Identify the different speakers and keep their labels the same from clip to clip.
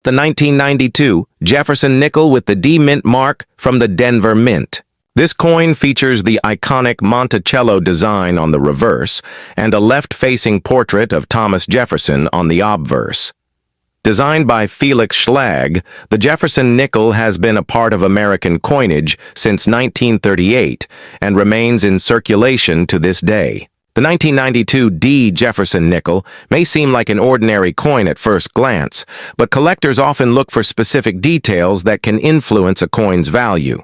Speaker 1: The 1992 Jefferson nickel with the D Mint mark from the Denver Mint. This coin features the iconic Monticello design on the reverse and a left-facing portrait of Thomas Jefferson on the obverse. Designed by Felix Schlag, the Jefferson nickel has been a part of American coinage since 1938 and remains in circulation to this day. The 1992 D Jefferson nickel may seem like an ordinary coin at first glance, but collectors often look for specific details that can influence a coin's value.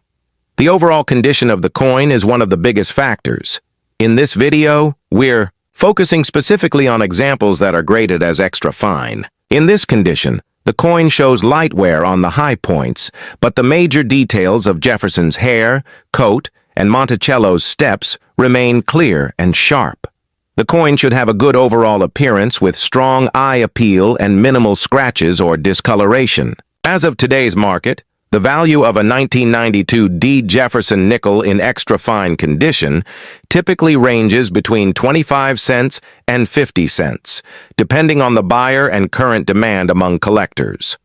Speaker 1: The overall condition of the coin is one of the biggest factors. In this video, we're focusing specifically on examples that are graded as extra fine. In this condition, the coin shows light wear on the high points, but the major details of Jefferson's hair, coat, and Monticello's steps remain clear and sharp. The coin should have a good overall appearance with strong eye appeal and minimal scratches or discoloration. As of today's market, the value of a 1992 D Jefferson nickel in extra fine condition typically ranges between 25 cents and 50 cents, depending on the buyer and current demand among collectors.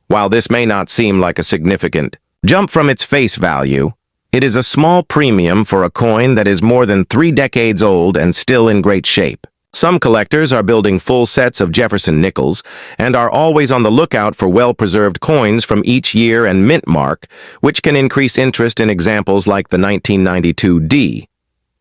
Speaker 1: While this may not seem like a significant jump from its face value, it is a small premium for a coin that is more than 3 decades old and still in great shape. Some collectors are building full sets of Jefferson nickels and are always on the lookout for well-preserved coins from each year and mint mark, which can increase interest in examples like the 1992 D.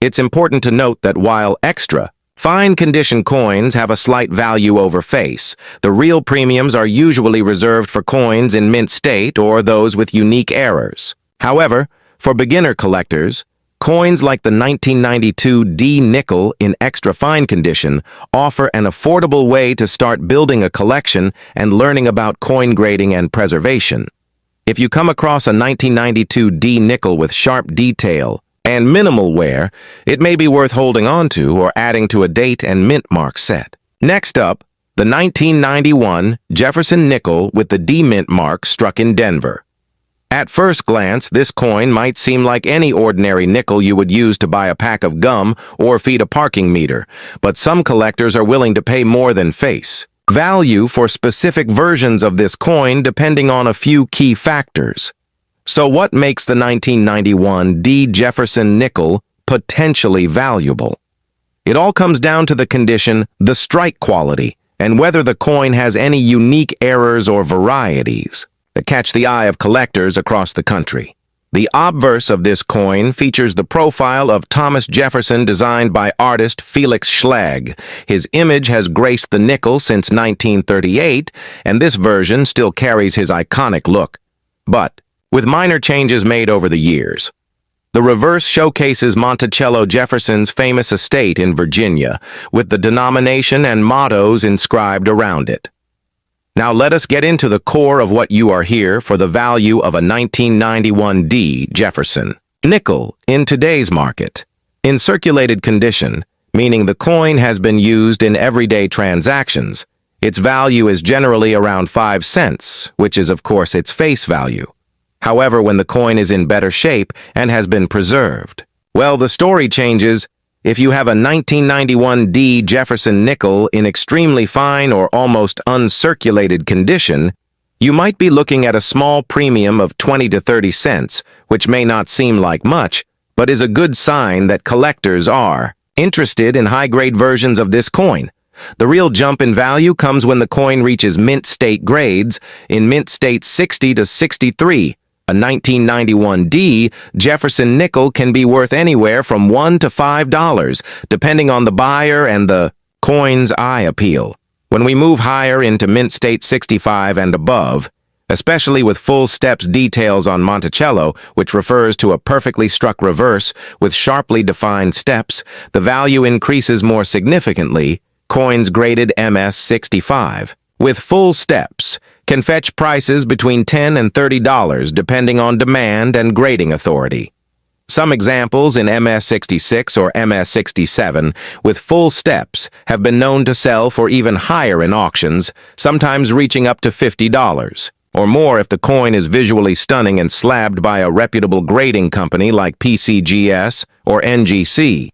Speaker 1: It's important to note that while extra, fine condition coins have a slight value over face, the real premiums are usually reserved for coins in mint state or those with unique errors. However, for beginner collectors, coins like the 1992 D nickel in extra fine condition offer an affordable way to start building a collection and learning about coin grading and preservation. If you come across a 1992 D nickel with sharp detail and minimal wear, it may be worth holding on to or adding to a date and mint mark set. Next up, the 1991 Jefferson nickel with the D mint mark struck in Denver. At first glance, this coin might seem like any ordinary nickel you would use to buy a pack of gum or feed a parking meter, but some collectors are willing to pay more than face value for specific versions of this coin depending on a few key factors. So what makes the 1991 D Jefferson nickel potentially valuable? It all comes down to the condition, the strike quality, and whether the coin has any unique errors or varieties that catch the eye of collectors across the country. The obverse of this coin features the profile of Thomas Jefferson designed by artist Felix Schlag. His image has graced the nickel since 1938, and this version still carries his iconic look, but with minor changes made over the years. The reverse showcases Monticello Jefferson's famous estate in Virginia, with the denomination and mottos inscribed around it. Now let us get into the core of what you are here for: the value of a 1991 D Jefferson nickel in today's market. In circulated condition, meaning the coin has been used in everyday transactions, its value is generally around 5 cents, which is of course its face value. However, when the coin is in better shape and has been preserved, well, the story changes. If you have a 1991 D Jefferson nickel in extremely fine or almost uncirculated condition, you might be looking at a small premium of 20 to 30 cents, which may not seem like much, but is a good sign that collectors are interested in high-grade versions of this coin. The real jump in value comes when the coin reaches mint state grades, in mint state 60 to 63. A 1991 D Jefferson nickel can be worth anywhere from $1 to $5, depending on the buyer and the coin's eye appeal. When we move higher into mint state 65 and above, especially with full steps details on Monticello, which refers to a perfectly struck reverse with sharply defined steps, the value increases more significantly. Coins graded MS 65 with full steps can fetch prices between $10 and $30 depending on demand and grading authority. Some examples in MS 66 or MS 67 with full steps have been known to sell for even higher in auctions, sometimes reaching up to $50 or more if the coin is visually stunning and slabbed by a reputable grading company like PCGS or NGC.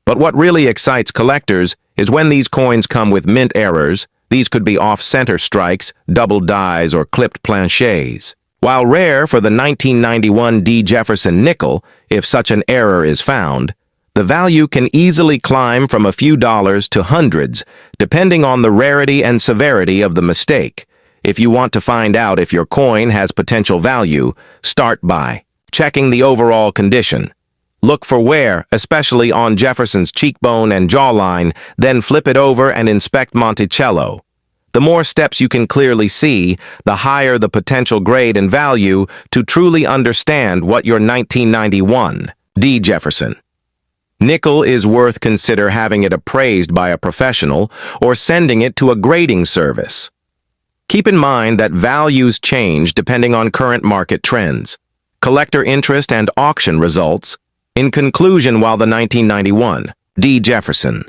Speaker 1: But what really excites collectors is when these coins come with mint errors. These could be off-center strikes, double dies, or clipped planchets. While rare for the 1991 D. Jefferson nickel, if such an error is found, the value can easily climb from a few dollars to hundreds, depending on the rarity and severity of the mistake. If you want to find out if your coin has potential value, start by checking the overall condition. Look for wear, especially on Jefferson's cheekbone and jawline, then flip it over and inspect Monticello. The more steps you can clearly see, the higher the potential grade and value to truly understand what your 1991 D. Jefferson nickel is worth. Consider having it appraised by a professional or sending it to a grading service. Keep in mind that values change depending on current market trends, collector interest, and auction results. In conclusion, while the 1991 D. Jefferson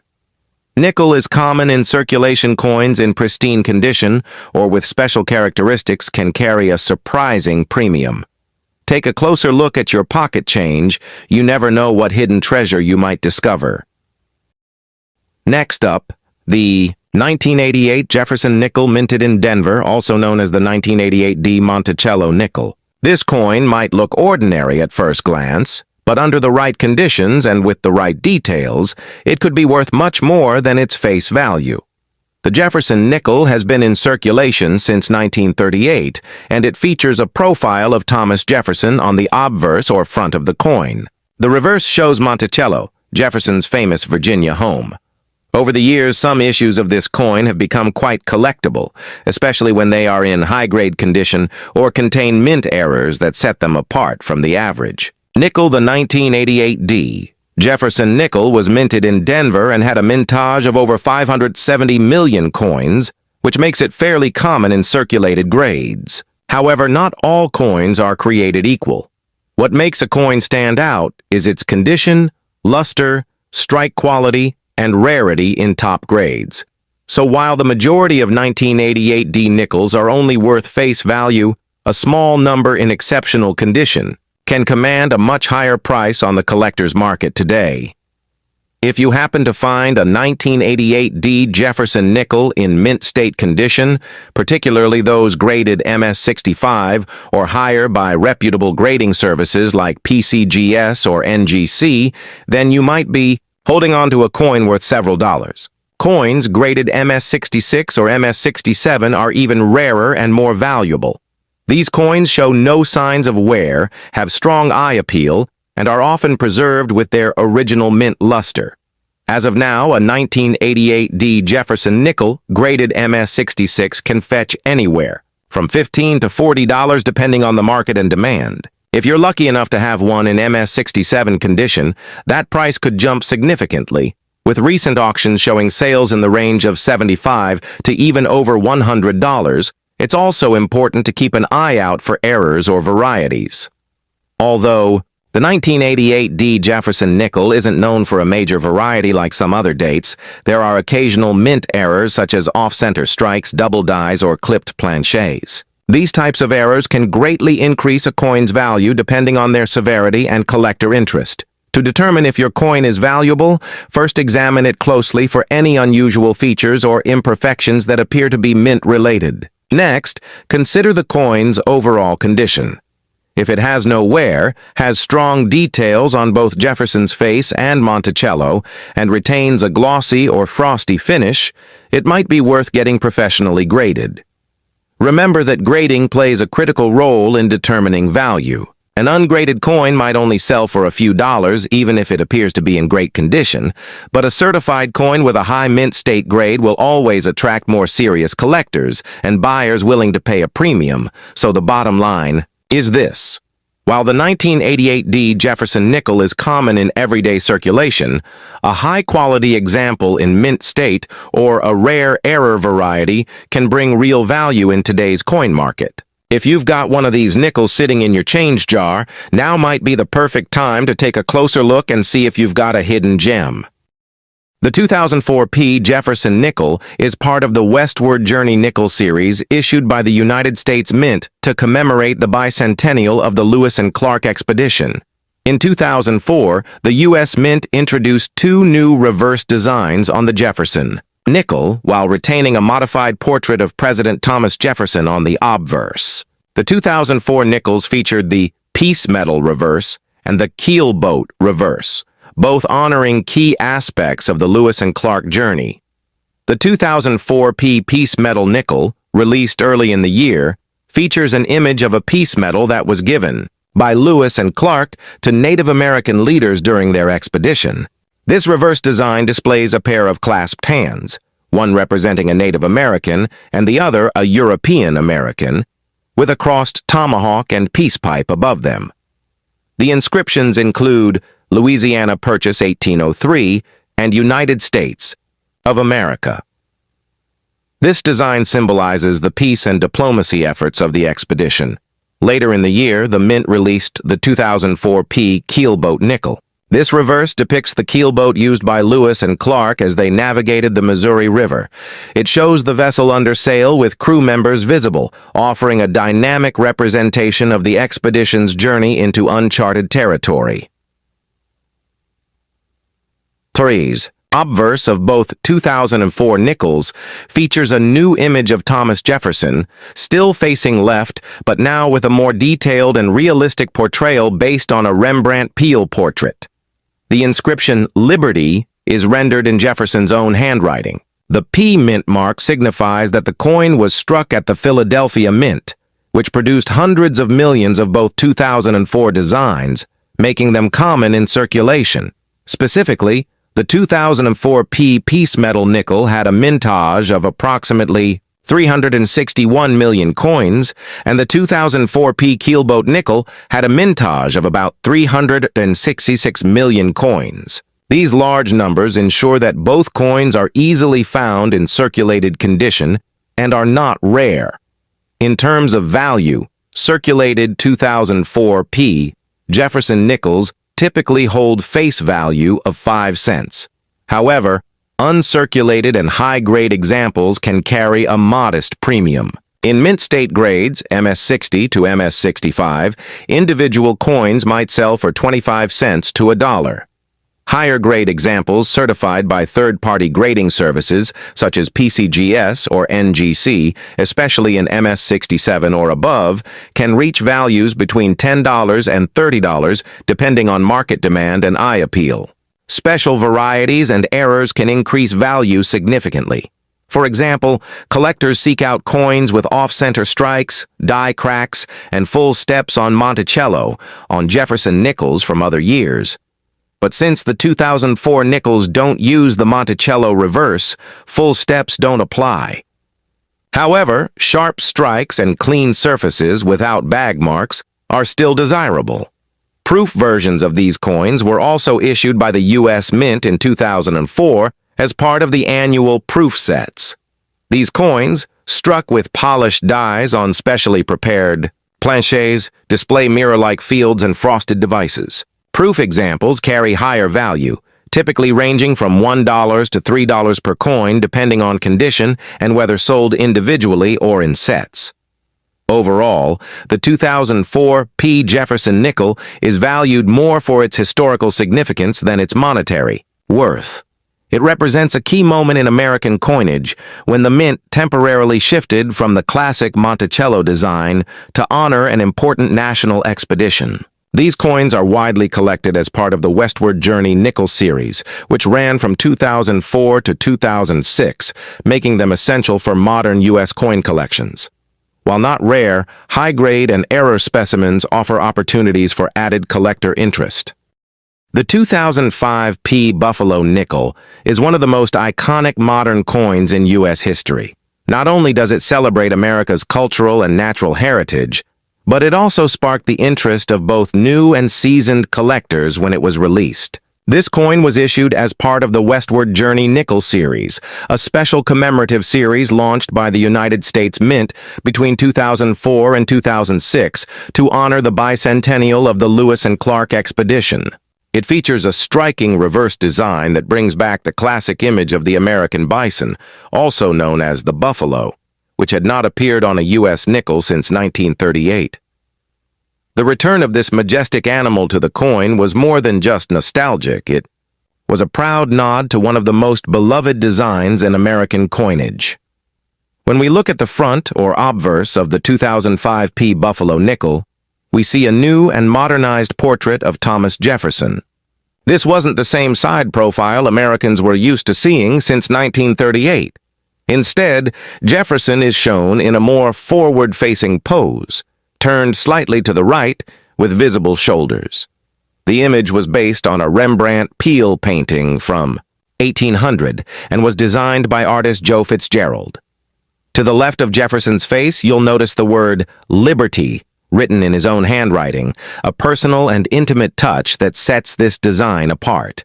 Speaker 1: nickel is common in circulation, coins in pristine condition or with special characteristics can carry a surprising premium. Take a closer look at your pocket change. You never know what hidden treasure you might discover. Next up, the 1988 Jefferson nickel, minted in Denver, also known as the 1988 D. Monticello nickel. This coin might look ordinary at first glance, but under the right conditions and with the right details, it could be worth much more than its face value. The Jefferson nickel has been in circulation since 1938, and it features a profile of Thomas Jefferson on the obverse or front of the coin. The reverse shows Monticello, Jefferson's famous Virginia home. Over the years, some issues of this coin have become quite collectible, especially when they are in high-grade condition or contain mint errors that set them apart from the average. Nickel, the 1988 D. Jefferson nickel was minted in Denver and had a mintage of over 570 million coins, which makes it fairly common in circulated grades. However, not all coins are created equal. What makes a coin stand out is its condition, luster, strike quality, and rarity in top grades. So while the majority of 1988 D nickels are only worth face value, a small number in exceptional condition can command a much higher price on the collector's market today. If you happen to find a 1988 D. Jefferson nickel in mint state condition, particularly those graded MS65 or higher by reputable grading services like PCGS or NGC, then you might be holding on to a coin worth several dollars. Coins graded MS66 or MS67 are even rarer and more valuable. These coins show no signs of wear, have strong eye appeal, and are often preserved with their original mint luster. As of now, a 1988 D. Jefferson nickel graded MS66 can fetch anywhere from $15 to $40 depending on the market and demand. If you're lucky enough to have one in MS67 condition, that price could jump significantly, with recent auctions showing sales in the range of $75 to even over $100. It's also important to keep an eye out for errors or varieties. Although the 1988 D. Jefferson nickel isn't known for a major variety like some other dates, there are occasional mint errors such as off-center strikes, double dies, or clipped planchets. These types of errors can greatly increase a coin's value depending on their severity and collector interest. To determine if your coin is valuable, first examine it closely for any unusual features or imperfections that appear to be mint-related. Next, consider the coin's overall condition. If it has no wear, has strong details on both Jefferson's face and Monticello, and retains a glossy or frosty finish, it might be worth getting professionally graded. Remember that grading plays a critical role in determining value. An ungraded coin might only sell for a few dollars, even if it appears to be in great condition, but a certified coin with a high mint state grade will always attract more serious collectors and buyers willing to pay a premium. So the bottom line is this. While the 1988 D. Jefferson nickel is common in everyday circulation, a high-quality example in mint state or a rare error variety can bring real value in today's coin market. If you've got one of these nickels sitting in your change jar, now might be the perfect time to take a closer look and see if you've got a hidden gem. The 2004 P. Jefferson nickel is part of the Westward Journey nickel series issued by the United States Mint to commemorate the bicentennial of the Lewis and Clark expedition. In 2004, the U.S. Mint introduced two new reverse designs on the Jefferson. nickel while retaining a modified portrait of President Thomas Jefferson on the obverse. The 2004 nickels featured the Peace Medal reverse and the Keelboat reverse, both honoring key aspects of the Lewis and Clark journey. The 2004 Peace Medal nickel, released early in the year, features an image of a peace medal that was given by Lewis and Clark to Native American leaders during their expedition. This reverse design displays a pair of clasped hands, one representing a Native American and the other a European American, with a crossed tomahawk and peace pipe above them. The inscriptions include Louisiana Purchase 1803 and United States of America. This design symbolizes the peace and diplomacy efforts of the expedition. Later in the year, the Mint released the 2004 Keelboat nickel. This reverse depicts the keelboat used by Lewis and Clark as they navigated the Missouri River. It shows the vessel under sail with crew members visible, offering a dynamic representation of the expedition's journey into uncharted territory. 3. Obverse of both 2004 nickels features a new image of Thomas Jefferson, still facing left, but now with a more detailed and realistic portrayal based on a Rembrandt Peale portrait. The inscription Liberty is rendered in Jefferson's own handwriting. The P mint mark signifies that the coin was struck at the Philadelphia Mint, which produced hundreds of millions of both 2004 designs, making them common in circulation. Specifically, the 2004 Peace Medal nickel had a mintage of approximately 361 million coins, and the 2004 Keelboat nickel had a mintage of about 366 million coins. These large numbers ensure that both coins are easily found in circulated condition and are not rare. In terms of value, circulated 2004 Jefferson nickels typically hold face value of 5 cents. However, uncirculated and high-grade examples can carry a modest premium. In mint state grades, MS-60 to MS-65, individual coins might sell for 25 cents to $1. Higher-grade examples certified by third-party grading services, such as PCGS or NGC, especially in MS-67 or above, can reach values between $10 and $30 depending on market demand and eye appeal. Special varieties and errors can increase value significantly. For example, collectors seek out coins with off-center strikes, die cracks, and full steps on Monticello, on Jefferson nickels from other years. But since the 2004 nickels don't use the Monticello reverse, full steps don't apply. However, sharp strikes and clean surfaces without bag marks are still desirable. Proof versions of these coins were also issued by the U.S. Mint in 2004 as part of the annual proof sets. These coins, struck with polished dies on specially prepared planchets, display mirror-like fields and frosted devices. Proof examples carry higher value, typically ranging from $1 to $3 per coin depending on condition and whether sold individually or in sets. Overall, the 2004 Jefferson nickel is valued more for its historical significance than its monetary worth. It represents a key moment in American coinage when the mint temporarily shifted from the classic Monticello design to honor an important national expedition. These coins are widely collected as part of the Westward Journey nickel series, which ran from 2004 to 2006, making them essential for modern U.S. coin collections. While not rare, high-grade and error specimens offer opportunities for added collector interest. The 2005 Buffalo nickel is one of the most iconic modern coins in U.S. history. Not only does it celebrate America's cultural and natural heritage, but it also sparked the interest of both new and seasoned collectors when it was released. This coin was issued as part of the Westward Journey Nickel Series, a special commemorative series launched by the United States Mint between 2004 and 2006 to honor the bicentennial of the Lewis and Clark expedition. It features a striking reverse design that brings back the classic image of the American bison, also known as the buffalo, which had not appeared on a U.S. nickel since 1938. The return of this majestic animal to the coin was more than just nostalgic. It was a proud nod to one of the most beloved designs in American coinage. When we look at the front or obverse of the 2005 P Buffalo nickel, we see a new and modernized portrait of Thomas Jefferson. This wasn't the same side profile Americans were used to seeing since 1938. Instead, Jefferson is shown in a more forward-facing pose, turned slightly to the right with visible shoulders. The image was based on a Rembrandt Peale painting from 1800 and was designed by artist Joe Fitzgerald. To the left of Jefferson's face, you'll notice the word Liberty written in his own handwriting, a personal and intimate touch that sets this design apart.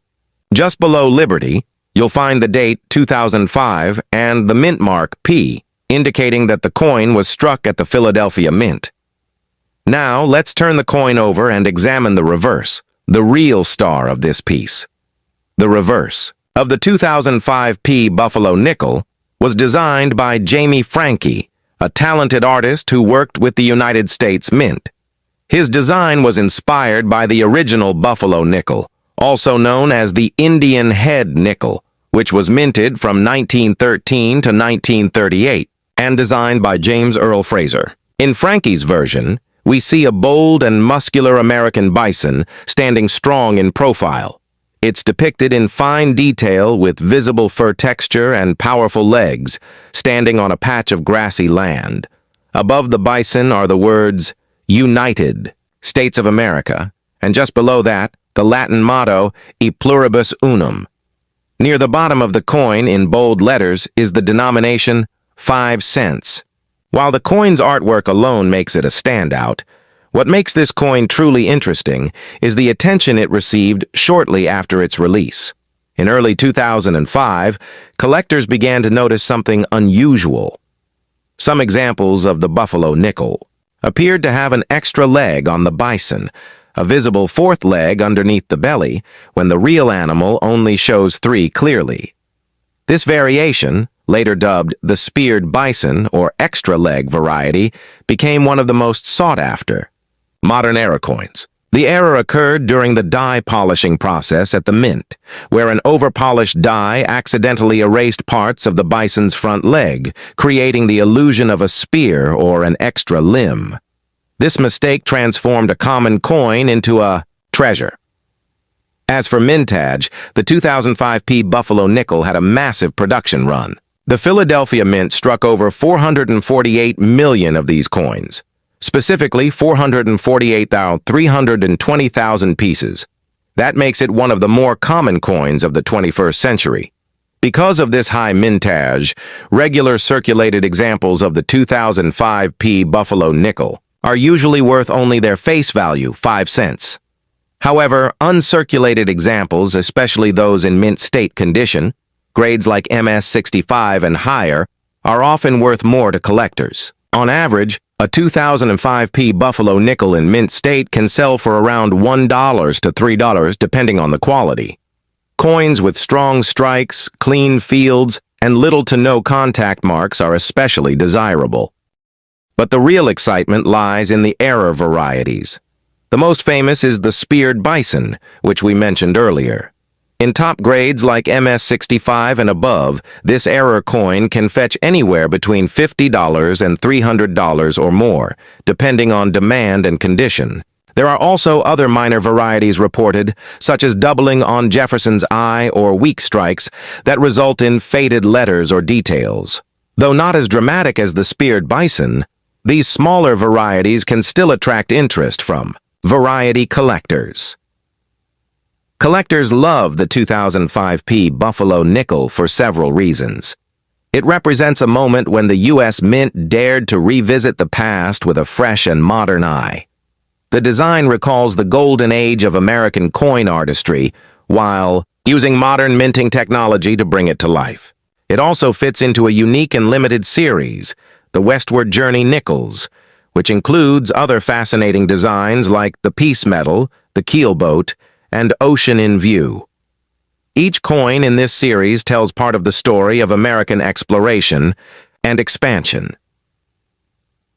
Speaker 1: Just below Liberty, you'll find the date 2005 and the mint mark P, indicating that the coin was struck at the Philadelphia Mint. Now, let's turn the coin over and examine the reverse, the real star of this piece. The reverse of the 2005 P Buffalo nickel was designed by Jamie Franke, a talented artist who worked with the United States Mint. His design was inspired by the original Buffalo nickel, also known as the Indian Head nickel, which was minted from 1913 to 1938 and designed by James Earl Fraser. In Franke's version, we see a bold and muscular American bison standing strong in profile. It's depicted in fine detail with visible fur texture and powerful legs, standing on a patch of grassy land. Above the bison are the words, United, States of America, and just below that, the Latin motto, E pluribus unum. Near the bottom of the coin, in bold letters, is the denomination 5 cents. While the coin's artwork alone makes it a standout, what makes this coin truly interesting is the attention it received shortly after its release. In early 2005, collectors began to notice something unusual. Some examples of the Buffalo nickel appeared to have an extra leg on the bison, a visible fourth leg underneath the belly, when the real animal only shows 3 clearly. This variation, later dubbed the speared bison or extra leg variety, became one of the most sought after. Modern era coins. The era occurred during the die polishing process at the mint, where an overpolished die accidentally erased parts of the bison's front leg, creating the illusion of a spear or an extra limb. This mistake transformed a common coin into a treasure. As for mintage, the 2005 P Buffalo nickel had a massive production run. The Philadelphia Mint struck over 448 million of these coins, specifically 448,320,000 pieces. That makes it one of the more common coins of the 21st century. Because of this high mintage, regular circulated examples of the 2005 P Buffalo nickel are usually worth only their face value, 5 cents. However, uncirculated examples, especially those in mint state condition, grades like MS65 and higher, are often worth more to collectors. On average, a 2005 P Buffalo nickel in mint state can sell for around $1 to $3 depending on the quality. Coins with strong strikes, clean fields, and little to no contact marks are especially desirable. But the real excitement lies in the error varieties. The most famous is the speared bison, which we mentioned earlier. In top grades like MS65 and above, this error coin can fetch anywhere between $50 and $300 or more, depending on demand and condition. There are also other minor varieties reported, such as doubling on Jefferson's eye or weak strikes, that result in faded letters or details. Though not as dramatic as the speared bison, these smaller varieties can still attract interest from variety collectors. Collectors love the 2005 P Buffalo nickel for several reasons. It represents a moment when the U.S. Mint dared to revisit the past with a fresh and modern eye. The design recalls the golden age of American coin artistry, while using modern minting technology to bring it to life. It also fits into a unique and limited series, the Westward Journey Nickels, which includes other fascinating designs like the Peace Medal, the Keelboat, and Ocean in View. Each coin in this series tells part of the story of American exploration and expansion.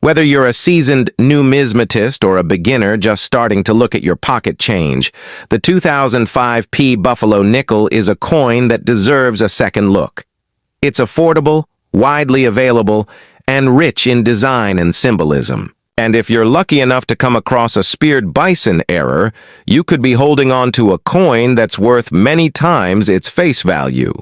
Speaker 1: Whether you're a seasoned numismatist or a beginner just starting to look at your pocket change, the 2005 P Buffalo nickel is a coin that deserves a second look. It's affordable, widely available, and rich in design and symbolism. And if you're lucky enough to come across a speared bison error, you could be holding on to a coin that's worth many times its face value.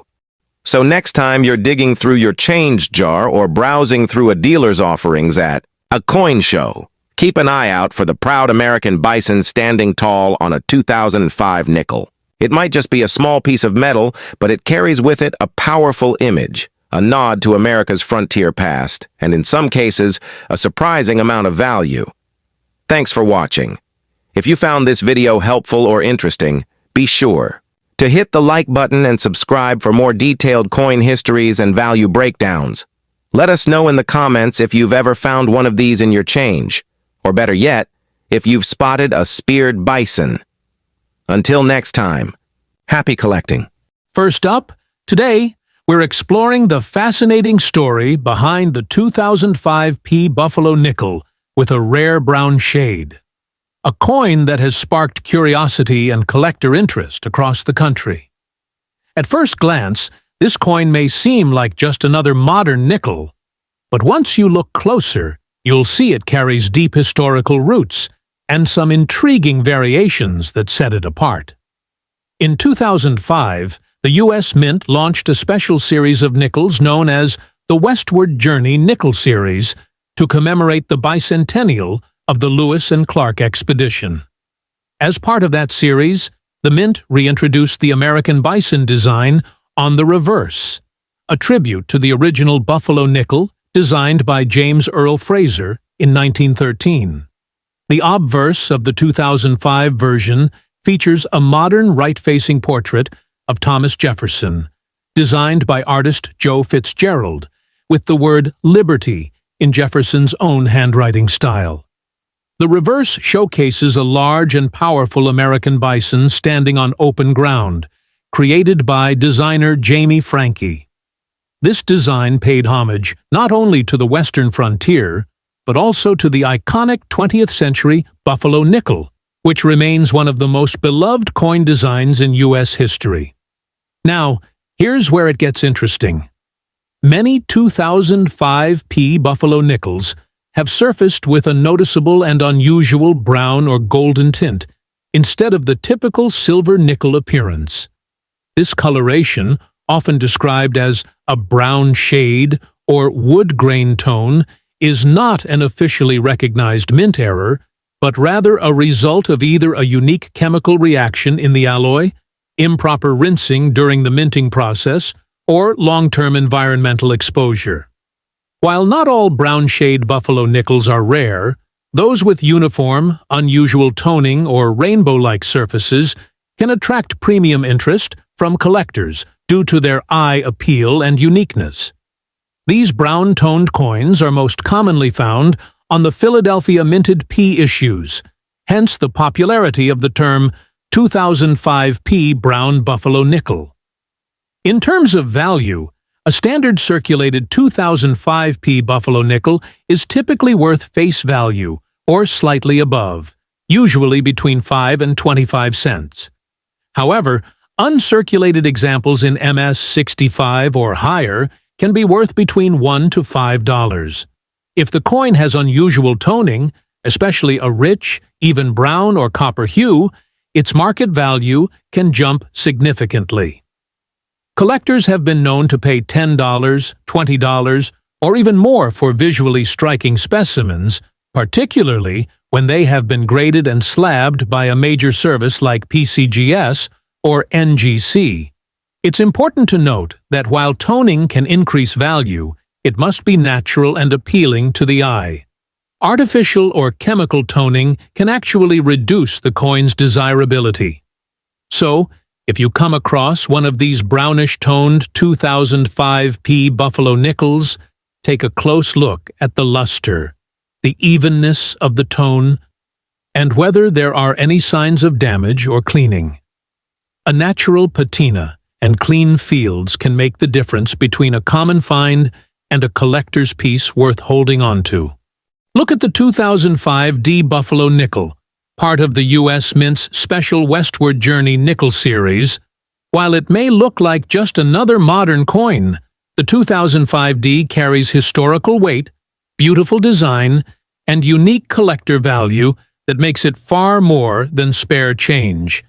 Speaker 1: So next time you're digging through your change jar or browsing through a dealer's offerings at a coin show, keep an eye out for the proud American bison standing tall on a 2005 nickel. It might just be a small piece of metal, but it carries with it a powerful image, a nod to America's frontier past, and in some cases, a surprising amount of value. Thanks for watching. If you found this video helpful or interesting, be sure to hit the like button and subscribe for more detailed coin histories and value breakdowns. Let us know in the comments if you've ever found one of these in your change, or better yet, if you've spotted a speared bison. Until next time, happy collecting.
Speaker 2: First up, today, we're exploring the fascinating story behind the 2005 P Buffalo nickel with a rare brown shade. A coin that has sparked curiosity and collector interest across the country. At first glance, this coin may seem like just another modern nickel, but once you look closer, you'll see it carries deep historical roots and some intriguing variations that set it apart. In 2005, the U.S. Mint launched a special series of nickels known as the Westward Journey Nickel Series to commemorate the bicentennial of the Lewis and Clark expedition. As part of that series, the Mint reintroduced the American bison design on the reverse, a tribute to the original Buffalo nickel designed by James Earl Fraser in 1913. The obverse of the 2005 version features a modern right-facing portrait of Thomas Jefferson, designed by artist Joe Fitzgerald, with the word Liberty in Jefferson's own handwriting style. The reverse showcases a large and powerful American bison standing on open ground, created by designer Jamie Franke. This design paid homage not only to the Western frontier, but also to the iconic 20th century Buffalo nickel, which remains one of the most beloved coin designs in U.S. history. Now, here's where it gets interesting. Many 2005 P Buffalo nickels have surfaced with a noticeable and unusual brown or golden tint, instead of the typical silver nickel appearance. This coloration, often described as a brown shade or wood grain tone, is not an officially recognized mint error, but rather a result of either a unique chemical reaction in the alloy, improper rinsing during the minting process, or long-term environmental exposure. While not all brown shade Buffalo nickels are rare, those with uniform, unusual toning or rainbow-like surfaces can attract premium interest from collectors due to their eye appeal and uniqueness. These brown-toned coins are most commonly found on the Philadelphia minted P issues, hence the popularity of the term 2005 P Brown Buffalo Nickel. In terms of value, a standard circulated 2005 P Buffalo nickel is typically worth face value, or slightly above, usually between 5 and 25 cents. However, uncirculated examples in MS-65 or higher can be worth between $1 to $5. If the coin has unusual toning, especially a rich, even brown or copper hue, its market value can jump significantly. Collectors have been known to pay $10, $20, or even more for visually striking specimens, particularly when they have been graded and slabbed by a major service like PCGS or NGC. It's important to note that while toning can increase value, it must be natural and appealing to the eye. Artificial or chemical toning can actually reduce the coin's desirability. So, if you come across one of these brownish-toned 2005 P Buffalo nickels, take a close look at the luster, the evenness of the tone, and whether there are any signs of damage or cleaning. A natural patina and clean fields can make the difference between a common find and a collector's piece worth holding on to. Look at the 2005 D Buffalo nickel, part of the U.S. Mint's special Westward Journey nickel series. While it may look like just another modern coin, the 2005 D carries historical weight, beautiful design, and unique collector value that makes it far more than spare change.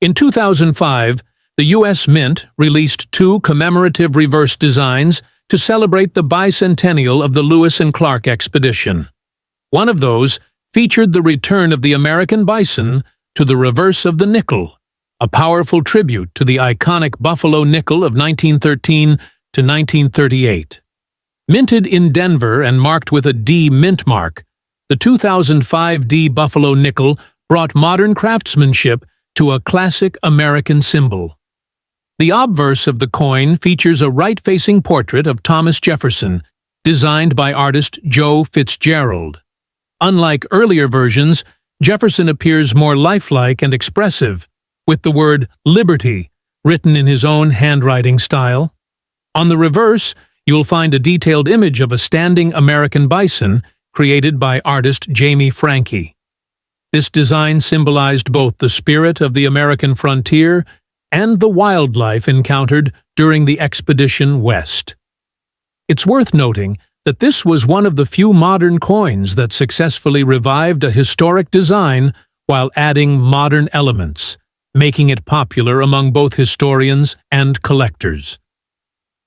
Speaker 2: In 2005, the U.S. Mint released two commemorative reverse designs to celebrate the bicentennial of the Lewis and Clark expedition. One of those featured the return of the American bison to the reverse of the nickel, a powerful tribute to the iconic Buffalo nickel of 1913 to 1938. Minted in Denver and marked with a D mint mark, the 2005 D Buffalo nickel brought modern craftsmanship to a classic American symbol. The obverse of the coin features a right-facing portrait of Thomas Jefferson, designed by artist Joe Fitzgerald. Unlike earlier versions, Jefferson appears more lifelike and expressive, with the word "Liberty" written in his own handwriting style. On the reverse, you'll find a detailed image of a standing American bison created by artist Jamie Franke. This design symbolized both the spirit of the American frontier and the wildlife encountered during the expedition west. It's worth noting that this was one of the few modern coins that successfully revived a historic design while adding modern elements, making it popular among both historians and collectors.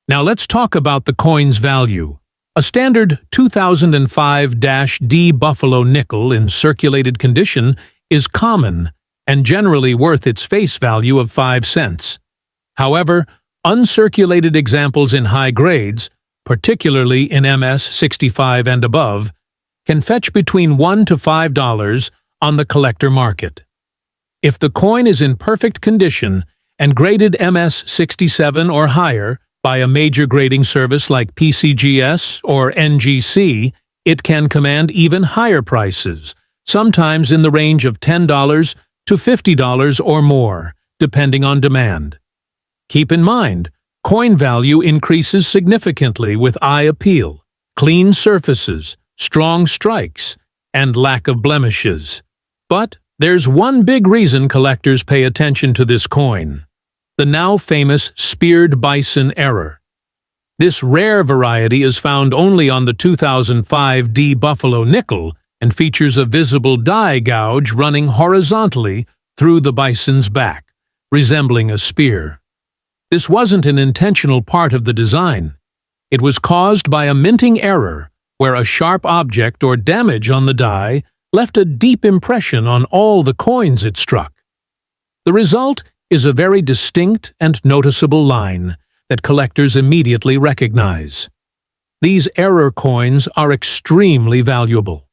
Speaker 2: Now let's talk about the coin's value. A standard 2005-D Buffalo nickel in circulated condition is common and generally worth its face value of 5 cents. However, uncirculated examples in high grades, particularly in MS 65 and above, can fetch between $1 to $5 on the collector market. If the coin is in perfect condition and graded MS 67 or higher by a major grading service like PCGS or NGC, it can command even higher prices, sometimes in the range of $10 to $50 or more, depending on demand. Keep in mind, coin value increases significantly with eye appeal, clean surfaces, strong strikes, and lack of blemishes. But there's one big reason collectors pay attention to this coin: the now famous speared bison error. This rare variety is found only on the 2005 D Buffalo nickel and features a visible die gouge running horizontally through the bison's back, resembling a spear. This wasn't an intentional part of the design. It was caused by a minting error, where a sharp object or damage on the die left a deep impression on all the coins it struck. The result is a very distinct and noticeable line that collectors immediately recognize. These error coins are extremely valuable.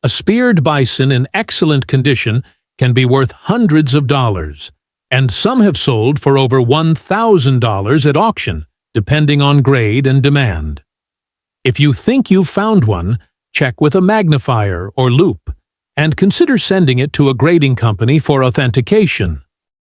Speaker 2: A speared bison in excellent condition can be worth hundreds of dollars, and some have sold for over $1,000 at auction, depending on grade and demand. If you think you've found one, check with a magnifier or loupe, and consider sending it to a grading company for authentication.